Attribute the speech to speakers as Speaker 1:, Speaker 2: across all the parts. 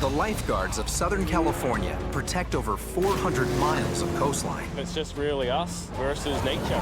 Speaker 1: The Lifeguards of Southern California protect over 400 miles of coastline.
Speaker 2: It's just really us versus nature.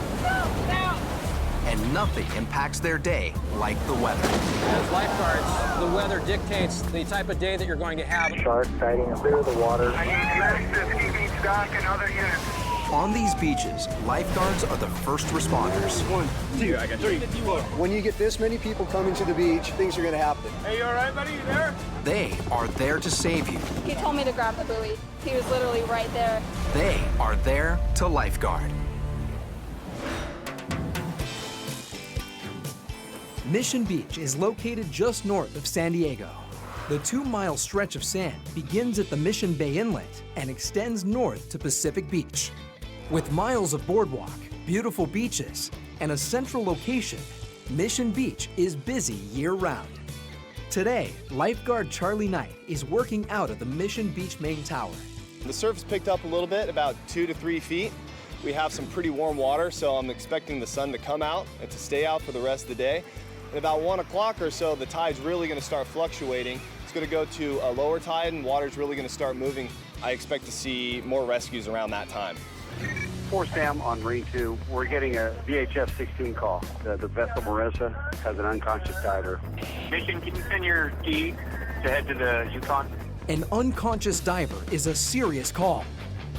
Speaker 1: And nothing impacts their day like the weather.
Speaker 3: As lifeguards, the weather dictates the type of day that you're going to have.
Speaker 4: Shark sighting, clear the water.
Speaker 5: I need medics to ski beach dock and other units.
Speaker 1: On these beaches, lifeguards are the first responders.
Speaker 4: 1, 2, I got 3, 4. When you get this many people coming to the beach, things are going to happen.
Speaker 5: Hey, you all right, buddy? You there?
Speaker 1: They are there to save you.
Speaker 6: He told me to grab the buoy. He was literally right there.
Speaker 1: They are there to lifeguard. Mission Beach is located just north of San Diego. The 2-mile stretch of sand begins at the Mission Bay Inlet and extends north to Pacific Beach. With miles of boardwalk, beautiful beaches, and a central location, Mission Beach is busy year-round. Today, lifeguard Charlie Knight is working out of the Mission Beach main tower.
Speaker 7: The surface picked up a little bit, about 2 to 3 feet. We have some pretty warm water, so I'm expecting the sun to come out and to stay out for the rest of the day. At about 1 o'clock or so, the tide's really going to start fluctuating. It's going to go to a lower tide and water's really going to start moving. I expect to see more rescues around that time.
Speaker 4: 4 Sam on Marine 2. We're getting a VHF 16 call. The vessel Marissa has an unconscious diver.
Speaker 5: Mission, can you send your ski to head to the Yukon?
Speaker 1: An unconscious diver is a serious call.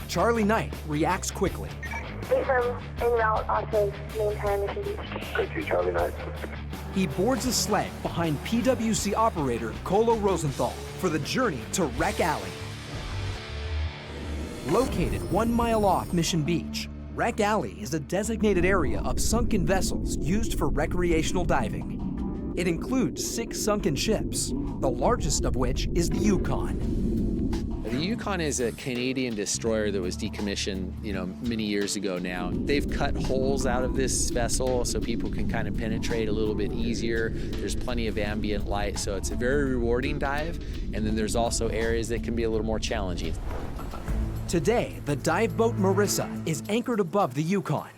Speaker 1: Charlie Knight reacts quickly.
Speaker 6: Confirm en route off of main tower Mission Beach.
Speaker 4: Good to Charlie Knight.
Speaker 1: He boards a sled behind PWC operator Colo Rosenthal for the journey to Wreck Alley. Located 1 mile off Mission Beach, Wreck Alley is a designated area of sunken vessels used for recreational diving. It includes 6 sunken ships, the largest of which is the Yukon.
Speaker 8: The Yukon is a Canadian destroyer that was decommissioned, many years ago now. They've cut holes out of this vessel so people can kind of penetrate a little bit easier. There's plenty of ambient light, so it's a very rewarding dive. And then there's also areas that can be a little more challenging.
Speaker 1: Today, the dive boat Marissa is anchored above the Yukon.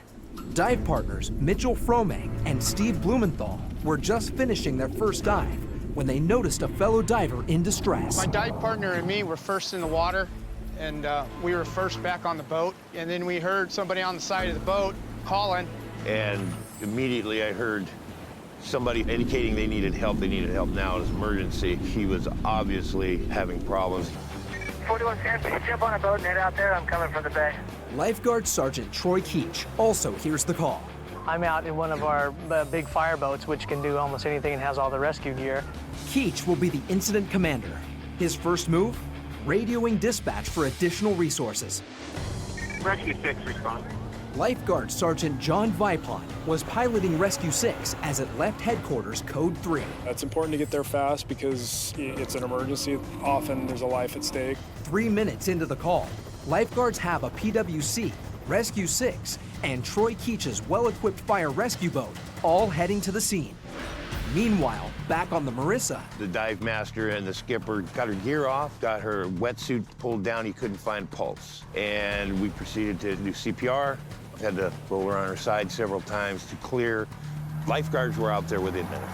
Speaker 1: Dive partners Mitchell Fromang and Steve Blumenthal were just finishing their first dive when they noticed a fellow diver in distress.
Speaker 9: My dive partner and me were first in the water, and we were first back on the boat. And then we heard somebody on the side of the boat calling.
Speaker 10: And immediately I heard somebody indicating they needed help. They needed help now. It was an emergency. He was obviously having problems.
Speaker 5: 41 Sam, can you jump on a boat and head out there? I'm coming from the bay.
Speaker 1: Lifeguard Sergeant Troy Keach also hears the call.
Speaker 11: I'm out in one of our big fire boats, which can do almost anything and has all the rescue gear.
Speaker 1: Keach will be the incident commander. His first move? Radioing dispatch for additional resources.
Speaker 5: Rescue 6, respond.
Speaker 1: Lifeguard Sergeant John Vipon was piloting Rescue 6 as it left headquarters Code 3.
Speaker 12: It's important to get there fast because it's an emergency. Often there's a life at stake.
Speaker 1: 3 minutes into the call, lifeguards have a PWC, Rescue 6, and Troy Keach's well-equipped fire rescue boat all heading to the scene. Meanwhile, back on the Marissa,
Speaker 10: The dive master and the skipper got her gear off, got her wetsuit pulled down. He couldn't find pulse. And we proceeded to do CPR. Had to roll her on her side several times to clear. Lifeguards were out there within minutes.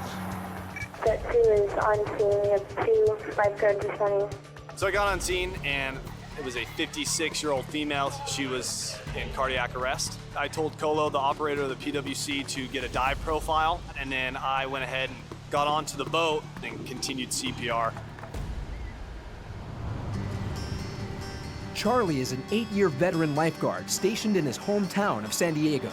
Speaker 6: That 2 is on scene. We have 2 lifeguards responding.
Speaker 7: So I got on scene, and it was a 56-year-old female. She was in cardiac arrest. I told Colo, the operator of the PWC, to get a dive profile, and then I went ahead and got onto the boat and continued CPR.
Speaker 1: Charlie is an 8-year veteran lifeguard stationed in his hometown of San Diego.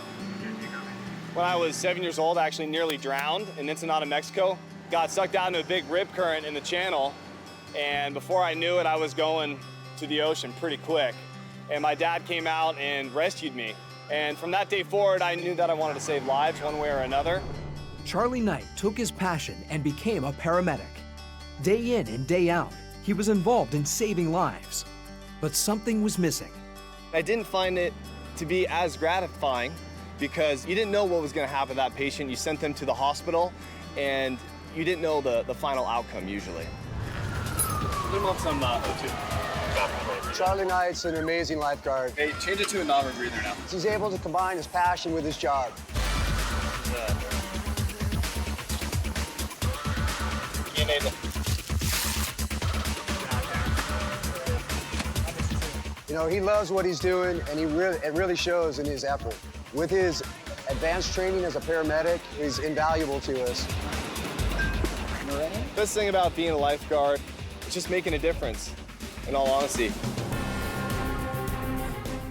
Speaker 7: When I was 7 years old, I actually nearly drowned in Ensenada, Mexico. Got sucked out into a big rip current in the channel, and before I knew it, I was going to the ocean pretty quick. And my dad came out and rescued me. And from that day forward, I knew that I wanted to save lives one way or another.
Speaker 1: Charlie Knight took his passion and became a paramedic. Day in and day out, he was involved in saving lives. But something was missing.
Speaker 7: I didn't find it to be as gratifying because you didn't know what was going to happen to that patient. You sent them to the hospital, and you didn't know the final outcome usually. Put him on some O2.
Speaker 4: Charlie Knight's an amazing lifeguard.
Speaker 7: Hey, change it to a non-rebreather now.
Speaker 4: He's able to combine his passion with his job.
Speaker 13: You know, he loves what he's doing, and it really shows in his effort. With his advanced training as a paramedic, he's invaluable to us.
Speaker 7: Best thing about being a lifeguard is just making a difference, in all honesty.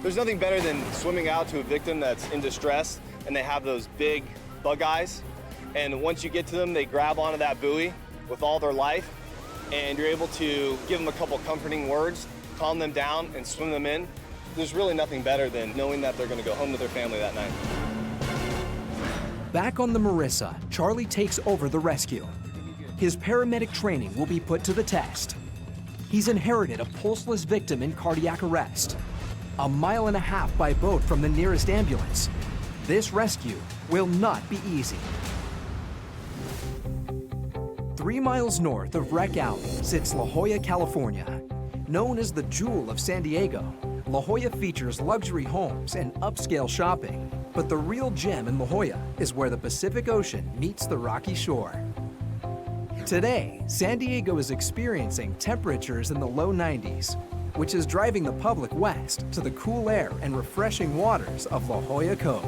Speaker 7: There's nothing better than swimming out to a victim that's in distress and they have those big bug eyes. And once you get to them, they grab onto that buoy with all their life, and you're able to give them a couple comforting words, calm them down, and swim them in. There's really nothing better than knowing that they're gonna go home to their family that night.
Speaker 1: Back on the Marissa, Charlie takes over the rescue. His paramedic training will be put to the test. He's inherited a pulseless victim in cardiac arrest. 1.5 miles by boat from the nearest ambulance. This rescue will not be easy. 3 miles north of Wreck Alley sits La Jolla, California. Known as the jewel of San Diego, La Jolla features luxury homes and upscale shopping. But the real gem in La Jolla is where the Pacific Ocean meets the rocky shore. Today, San Diego is experiencing temperatures in the low 90s, which is driving the public west to the cool air and refreshing waters of La Jolla Cove.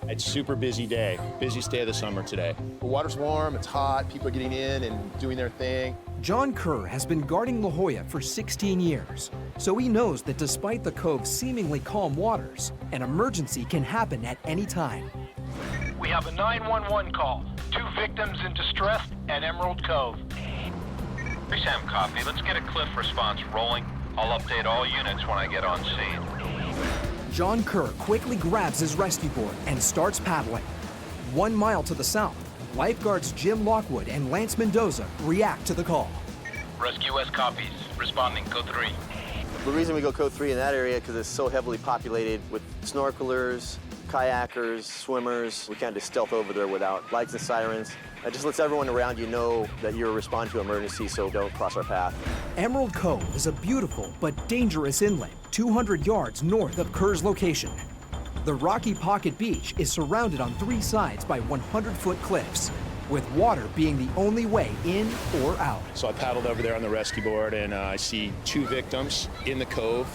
Speaker 14: It's a super busy day, busiest day of the summer today. The water's warm, it's hot, people are getting in and doing their thing.
Speaker 1: John Kerr has been guarding La Jolla for 16 years, so he knows that despite the Cove's seemingly calm waters, an emergency can happen at any time.
Speaker 15: We have a 911 call. 2 victims in distress at Emerald Cove.
Speaker 16: 3 Sam copy. Let's get a cliff response rolling. I'll update all units when I get on scene.
Speaker 1: John Kerr quickly grabs his rescue board and starts paddling. 1 mile to the south, lifeguards Jim Lockwood and Lance Mendoza react to the call.
Speaker 16: Rescue S copies. Responding code 3.
Speaker 17: The reason we go code 3 in that area because it's so heavily populated with snorkelers, kayakers, swimmers. We can't just stealth over there without lights and sirens. It just lets everyone around you know that you're responding to emergencies, so don't cross our path.
Speaker 1: Emerald Cove is a beautiful but dangerous inlet 200 yards north of Kerr's location. The rocky pocket beach is surrounded on 3 sides by 100-foot cliffs, with water being the only way in or out.
Speaker 14: So I paddled over there on the rescue board and I see 2 victims in the cove.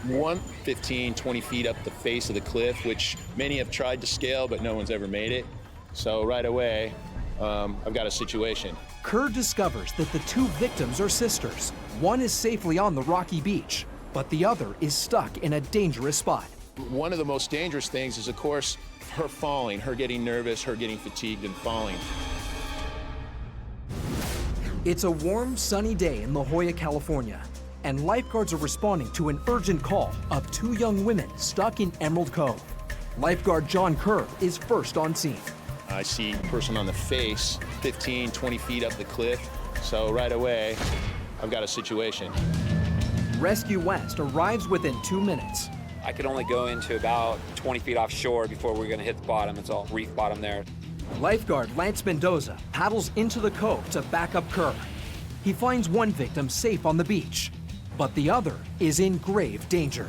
Speaker 14: One 15, 20 feet up the face of the cliff, which many have tried to scale, but no one's ever made it. So right away, I've got a situation.
Speaker 1: Kerr discovers that the 2 victims are sisters. One is safely on the rocky beach, but the other is stuck in a dangerous spot.
Speaker 14: One of the most dangerous things is, of course, her falling, her getting nervous, her getting fatigued and falling.
Speaker 1: It's a warm, sunny day in La Jolla, California, and lifeguards are responding to an urgent call of 2 young women stuck in Emerald Cove. Lifeguard John Kerr is first on scene.
Speaker 14: I see a person on the face, 15, 20 feet up the cliff. So right away, I've got a situation.
Speaker 1: Rescue West arrives within 2 minutes.
Speaker 3: I could only go into about 20 feet offshore before we're gonna hit the bottom. It's all reef bottom there.
Speaker 1: Lifeguard Lance Mendoza paddles into the cove to back up Kerr. He finds one victim safe on the beach, but the other is in grave danger.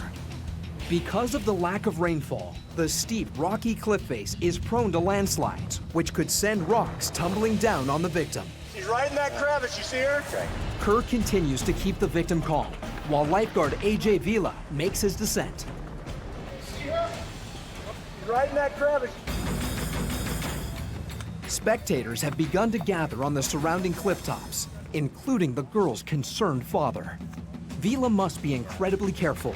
Speaker 1: Because of the lack of rainfall, the steep, rocky cliff face is prone to landslides, which could send rocks tumbling down on the victim.
Speaker 15: She's right in that crevice. You see her? Okay.
Speaker 1: Kerr continues to keep the victim calm, while lifeguard AJ Vila makes his descent.
Speaker 15: See her? She's right in that crevice.
Speaker 1: Spectators have begun to gather on the surrounding cliff tops, including the girl's concerned father. Vila must be incredibly careful.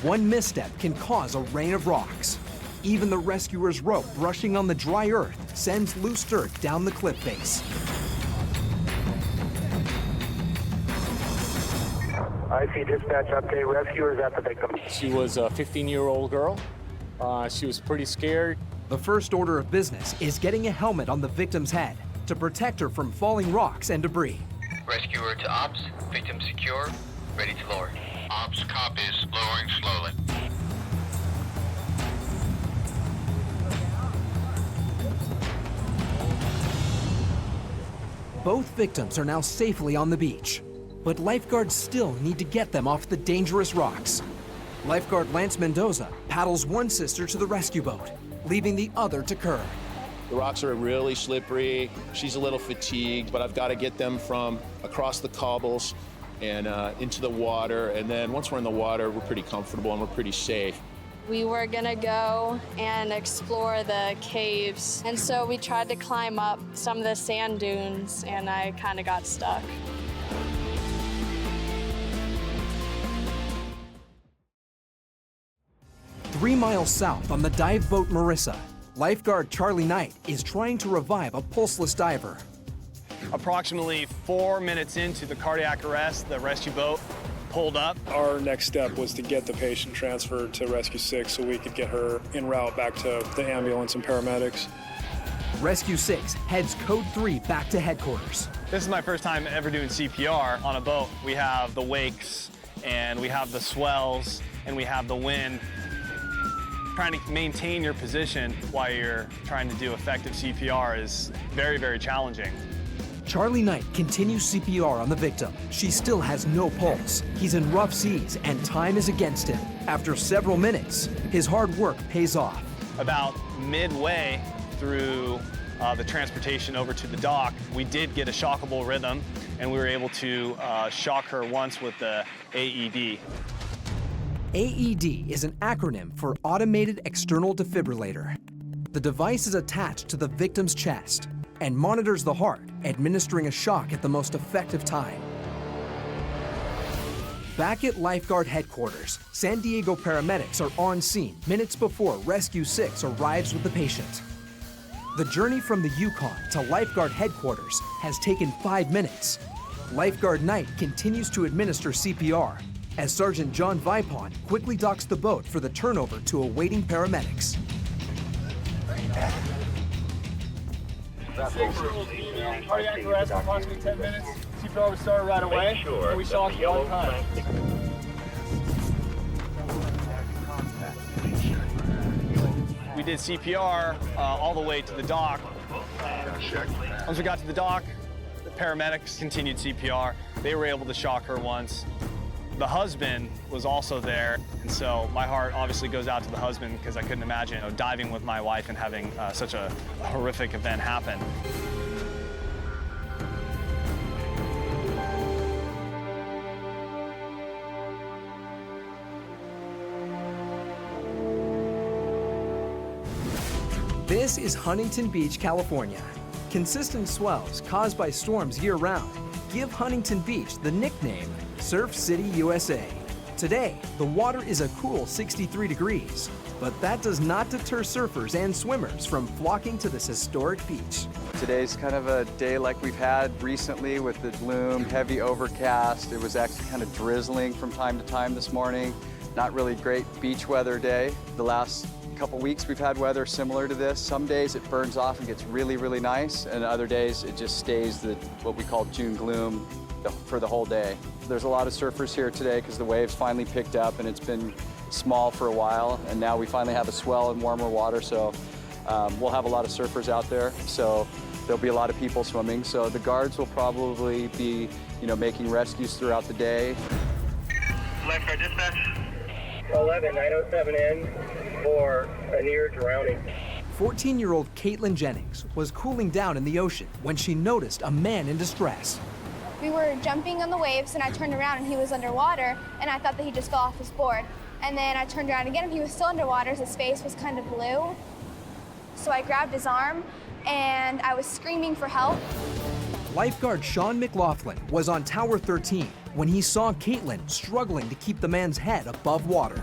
Speaker 1: One misstep can cause a rain of rocks. Even the rescuer's rope brushing on the dry earth sends loose dirt down the cliff face.
Speaker 5: IC dispatch update, rescuers at the victim.
Speaker 2: She was a 15-year-old girl. She was pretty scared.
Speaker 1: The first order of business is getting a helmet on the victim's head to protect her from falling rocks and debris.
Speaker 16: Rescuer to ops, victim secure, ready to lower. Ops copies, lowering slowly.
Speaker 1: Both victims are now safely on the beach, but lifeguards still need to get them off the dangerous rocks. Lifeguard Lance Mendoza paddles one sister to the rescue boat, leaving the other to Kerr.
Speaker 14: The rocks are really slippery. She's a little fatigued, but I've got to get them from across the cobbles and into the water. And then once we're in the water, we're pretty comfortable and we're pretty safe.
Speaker 18: We were gonna go and explore the caves, and so we tried to climb up some of the sand dunes, and I kind of got stuck.
Speaker 1: Three miles south on the dive boat Marissa, lifeguard Charlie Knight is trying to revive a pulseless diver.
Speaker 19: Approximately 4 minutes into the cardiac arrest, the rescue boat pulled up.
Speaker 12: Our next step was to get the patient transferred to Rescue 6 so we could get her en route back to the ambulance and paramedics.
Speaker 1: Rescue 6 heads Code 3 back to headquarters.
Speaker 19: This is my first time ever doing CPR on a boat. We have the wakes, and we have the swells, and we have the wind. Trying to maintain your position while you're trying to do effective CPR is very, very challenging.
Speaker 1: Charlie Knight continues CPR on the victim. She still has no pulse. He's in rough seas and time is against him. After several minutes, his hard work pays off.
Speaker 19: About midway through the transportation over to the dock, we did get a shockable rhythm, and we were able to shock her once with the AED.
Speaker 1: AED is an acronym for Automated External Defibrillator. The device is attached to the victim's chest and monitors the heart, administering a shock at the most effective time. Back at Lifeguard headquarters, San Diego paramedics are on scene minutes before Rescue 6 arrives with the patient. The journey from the Yukon to Lifeguard headquarters has taken 5 minutes. Lifeguard Knight continues to administer CPR as Sergeant John Vipon quickly docks the boat for the turnover to awaiting paramedics.
Speaker 19: Cardiac arrest for approximately 10 minutes. CPR was started right away, and we shocked one time. We did CPR all the way to the dock. Once we got to the dock, the paramedics continued CPR. They were able to shock her once. The husband was also there, and so my heart obviously goes out to the husband because I couldn't imagine diving with my wife and having such a horrific event happen.
Speaker 1: This is Huntington Beach, California. Consistent swells caused by storms year-round give Huntington Beach the nickname Surf City, USA. Today, the water is a cool 63 degrees, but that does not deter surfers and swimmers from flocking to this historic beach.
Speaker 20: Today's kind of a day like we've had recently with the gloom, heavy overcast. It was actually kind of drizzling from time to time this morning. Not really great beach weather day. The last couple weeks we've had weather similar to this. Some days it burns off and gets really, really nice, and other days it just stays what we call June gloom for the whole day. There's a lot of surfers here today because the waves finally picked up and it's been small for a while, and now we finally have a swell and warmer water, so we'll have a lot of surfers out there, so there'll be a lot of people swimming. So the guards will probably be, making rescues throughout the day.
Speaker 5: Lifeguard dispatch. 11907 in for a near drowning.
Speaker 1: 14-year-old Caitlin Jennings was cooling down in the ocean when she noticed a man in distress.
Speaker 21: We were jumping on the waves, and I turned around and he was underwater, and I thought that he just fell off his board. And then I turned around again and he was still underwater, his face was kind of blue. So I grabbed his arm and I was screaming for help.
Speaker 1: Lifeguard Sean McLaughlin was on Tower 13 when he saw Caitlin struggling to keep the man's head above water.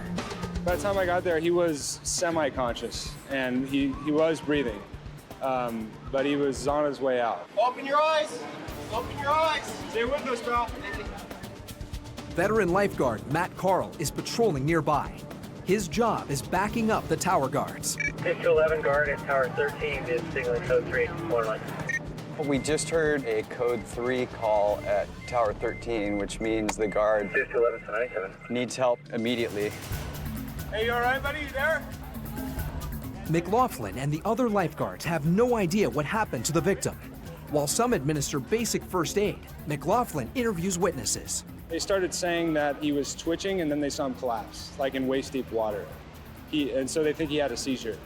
Speaker 12: By the time I got there, he was semi-conscious and he was breathing, but he was on his way out.
Speaker 19: Open your eyes! Open your eyes! Stay with us, pal.
Speaker 1: Veteran lifeguard Matt Carl is patrolling nearby. His job is backing up the tower guards.
Speaker 5: 5-11 guard at Tower 13 is signaling code 3, waterline.
Speaker 20: We just heard a code 3 call at Tower 13, which means the guard
Speaker 5: 5-11
Speaker 20: needs help immediately.
Speaker 19: Hey, you all right, buddy? You there?
Speaker 1: McLaughlin and the other lifeguards have no idea what happened to the victim. While some administer basic first aid, McLaughlin interviews witnesses.
Speaker 12: They started saying that he was twitching and then they saw him collapse, like in waist-deep water. And so they think he had a seizure.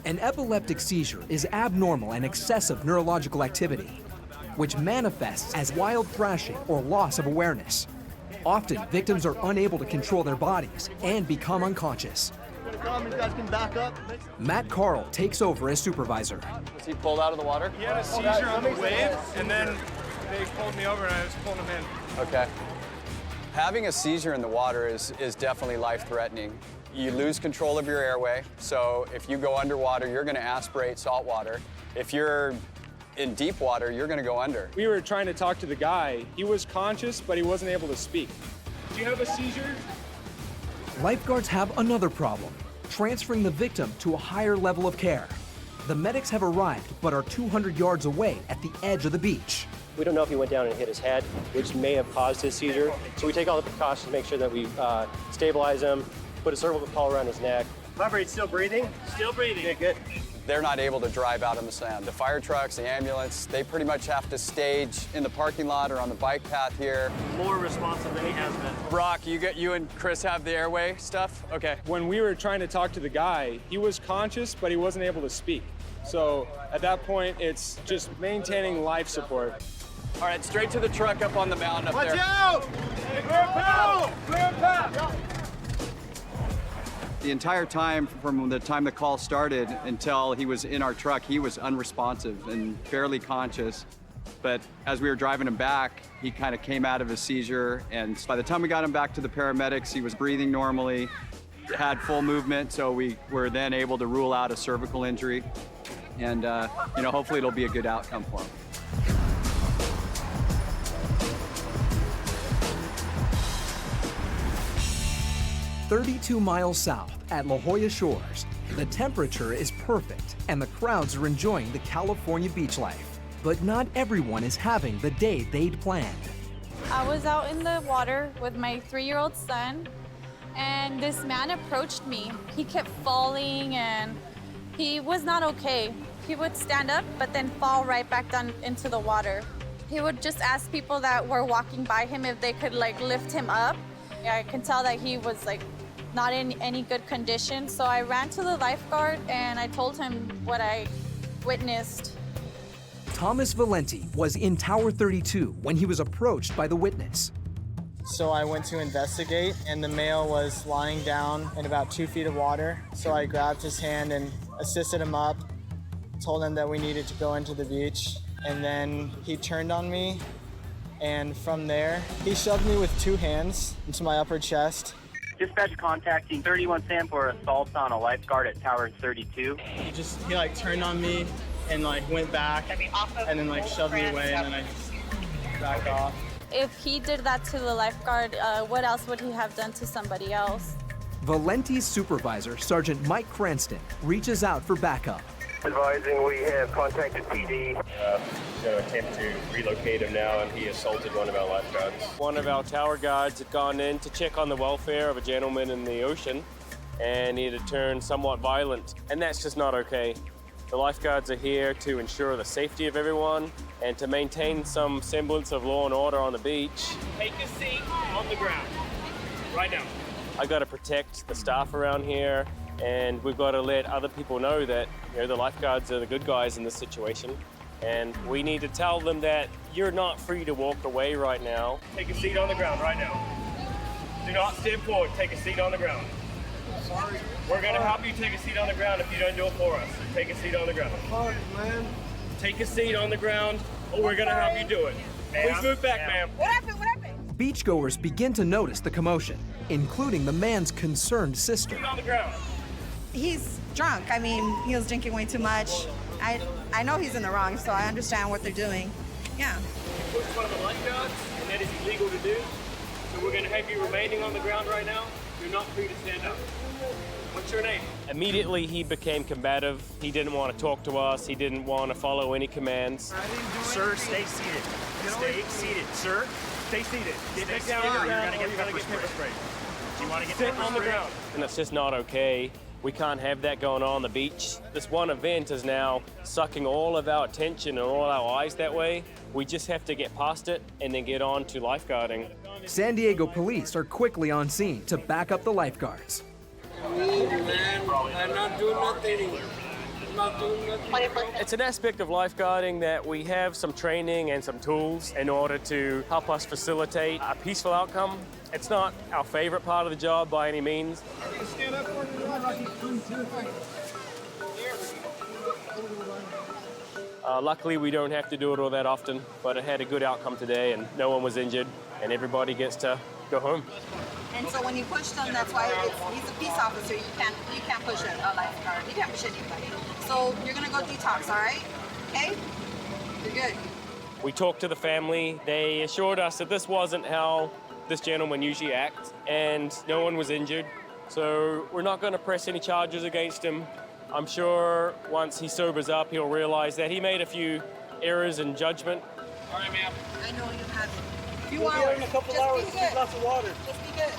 Speaker 1: An epileptic seizure is abnormal and excessive neurological activity, which manifests as wild thrashing or loss of awareness. Often, victims are unable to control their bodies and become unconscious. Matt Carl takes over as supervisor.
Speaker 19: Was he pulled out of the water?
Speaker 12: He had a seizure on the wave, and then they pulled me over and I was pulling him in.
Speaker 20: Okay. Having a seizure in the water is definitely life-threatening. You lose control of your airway, so if you go underwater, you're going to aspirate salt water. If you're in deep water, you're going to go under.
Speaker 12: We were trying to talk to the guy. He was conscious, but he wasn't able to speak. Do you have a seizure?
Speaker 1: Lifeguards have another problem, transferring the victim to a higher level of care. The medics have arrived, but are 200 yards away at the edge of the beach.
Speaker 8: We don't know if he went down and hit his head, which may have caused his seizure. So we take all the precautions to make sure that we stabilize him, put a cervical collar around his neck.
Speaker 5: Vibrate, still breathing? Still breathing. Okay, good.
Speaker 20: They're not able to drive out on the sand. The fire trucks, the ambulance, they pretty much have to stage in the parking lot or on the bike path here.
Speaker 5: More responsive than he has been.
Speaker 20: Brock, you and Chris have the airway stuff? Okay.
Speaker 12: When we were trying to talk to the guy, he was conscious, but he wasn't able to speak. So at that point, it's just maintaining life support.
Speaker 20: All right, straight to the truck up on the mountain up there.
Speaker 5: Watch out! Clear path! Clear path!
Speaker 20: The entire time, from the time the call started until he was in our truck, he was unresponsive and barely conscious. But as we were driving him back, he kind of came out of his seizure. And by the time we got him back to the paramedics, he was breathing normally, had full movement. So we were then able to rule out a cervical injury. And, hopefully it'll be a good outcome for him.
Speaker 1: "32 miles south at La Jolla Shores, the temperature is perfect and the crowds are enjoying the California beach life. But not everyone is having the day they'd planned.
Speaker 22: I was out in the water with my 3-year-old son, and this man approached me. He kept falling and he was not okay. He would stand up but then fall right back down into the water. He would just ask people that were walking by him if they could lift him up. I could tell that he was not in any good condition. So I ran to the lifeguard and I told him what I witnessed.
Speaker 1: Thomas Valenti was in Tower 32 when he was approached by the witness.
Speaker 23: So I went to investigate and the male was lying down in about 2 feet of water. So I grabbed his hand and assisted him up, told him that we needed to go into the beach. And then he turned on me. And from there, he shoved me with 2 hands into my upper chest.
Speaker 5: Dispatch contacting 31 Sam for assault on a lifeguard at Tower 32.
Speaker 23: He turned on me and went back and then shoved me away and then I just backed off.
Speaker 22: If he did that to the lifeguard, what else would he have done to somebody else?
Speaker 1: Valenti's supervisor, Sergeant Mike Cranston, reaches out for backup.
Speaker 24: Advising we have contacted PD.
Speaker 25: Going to attempt to relocate him now, and he assaulted one of our lifeguards.
Speaker 2: One of our tower guards had gone in to check on the welfare of a gentleman in the ocean, and he had turned somewhat violent, and that's just not okay. The lifeguards are here to ensure the safety of everyone and to maintain some semblance of law and order on the beach.
Speaker 5: Take a seat on the ground, right now.
Speaker 2: I got to protect the staff around here, and we've got to let other people know that the lifeguards are the good guys in this situation. And we need to tell them that you're not free to walk away right now.
Speaker 5: Take a seat on the ground right now. Do not step forward. Take a seat on the ground. Sorry. We're going to help you take a seat on the ground if you don't do it for us. So take a seat on the ground.
Speaker 24: Sorry, man.
Speaker 5: Take a seat on the ground, or we're going to help you do it. Please move back, ma'am.
Speaker 22: What happened? What happened?
Speaker 1: Beachgoers begin to notice the commotion, including the man's concerned sister.
Speaker 5: Seat on the ground.
Speaker 26: He's drunk. I mean, he was drinking way too much. I know he's in the wrong, so I understand what they're doing. Yeah.
Speaker 5: You pushed one of the lifeguards, and that is illegal to do. So we're going to have you remaining on the ground right now. You're not free to stand up. What's your name?
Speaker 2: Immediately he became combative. He didn't want to talk to us. He didn't want to follow any commands.
Speaker 5: Sir, stay seated. Stay seated. Sir, stay seated. Get back down on the ground, or you're going to get pepper sprayed. Do you want to get
Speaker 2: Sit on the ground. And that's just not okay. We can't have that going on the beach. This one event is now sucking all of our attention and all our eyes that way. We just have to get past it and then get on to lifeguarding.
Speaker 1: San Diego police are quickly on scene to back up the lifeguards.
Speaker 27: Man, I'm not doing nothing. I'm
Speaker 2: It's an aspect of lifeguarding that we have some training and some tools in order to help us facilitate a peaceful outcome. It's not our favorite part of the job by any means.
Speaker 24: Stand up for
Speaker 2: Luckily, we don't have to do it all that often, but it had a good outcome today and no one was injured and everybody gets to go home.
Speaker 26: And so when you push them, that's why he's a peace officer. You can't push a lifeguard. You can't push anybody. So you're gonna go detox, all right? Okay? You're good.
Speaker 2: We talked to the family. They assured us that this wasn't how this gentleman usually acts, and no one was injured. So we're not going to press any charges against him. I'm sure once he sobers up, he'll realize that he made a few errors in judgment.
Speaker 24: All right, ma'am.
Speaker 26: I know you have a few
Speaker 24: We'll be
Speaker 26: hours.
Speaker 24: here in a couple
Speaker 26: Just
Speaker 24: hours.
Speaker 26: be
Speaker 24: Get
Speaker 26: good.
Speaker 24: lots of water.
Speaker 26: Just be good.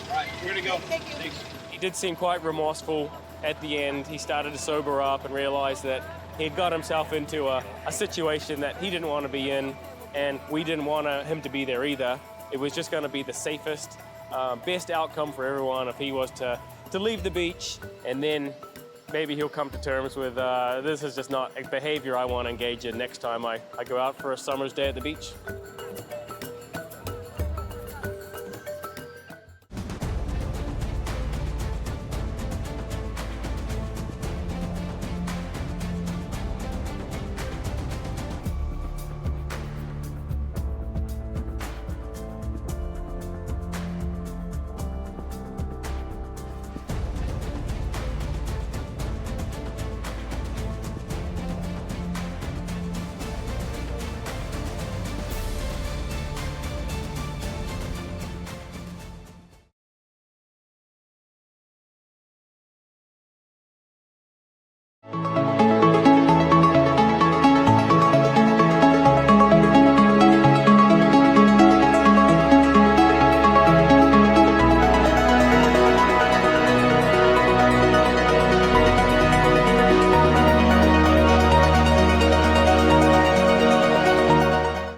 Speaker 24: All right, we're gonna go.
Speaker 26: Thank you.
Speaker 24: Thanks.
Speaker 2: He did seem quite remorseful at the end. He started to sober up and realize that he'd got himself into a situation that he didn't want to be in, and we didn't want him to be there either. It was just going to be the safest, best outcome for everyone if he was to leave the beach, and then maybe he'll come to terms with this is just not a behavior I want to engage in next time I go out for a summer's day at the beach.